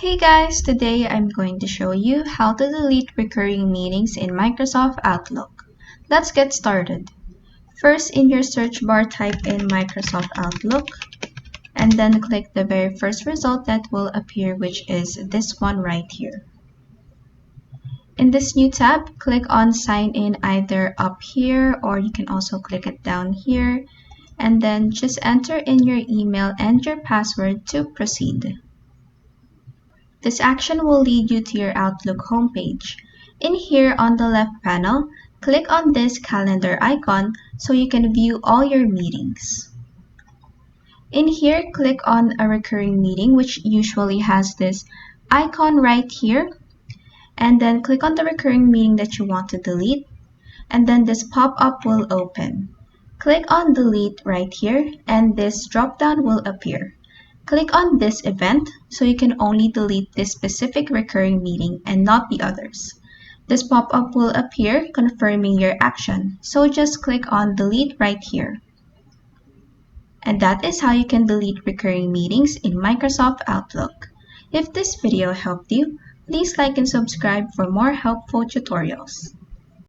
Hey guys, today I'm going to show you how to delete recurring meetings in Microsoft Outlook. Let's get started. First, in your search bar, type in Microsoft Outlook and then click the very first result that will appear, which is this one right here. In this new tab, click on Sign In either up here or you can also click it down here, and then just enter in your email and your password to proceed. This action will lead you to your Outlook homepage. In here on the left panel, click on this calendar icon so you can view all your meetings. In here, click on a recurring meeting, which usually has this icon right here, and then click on the recurring meeting that you want to delete, and then this pop-up will open. Click on delete right here, and this drop-down will appear. Click on this event so you can only delete this specific recurring meeting and not the others. This pop-up will appear confirming your action, so just click on delete right here. And that is how you can delete recurring meetings in Microsoft Outlook. If this video helped you, please like and subscribe for more helpful tutorials.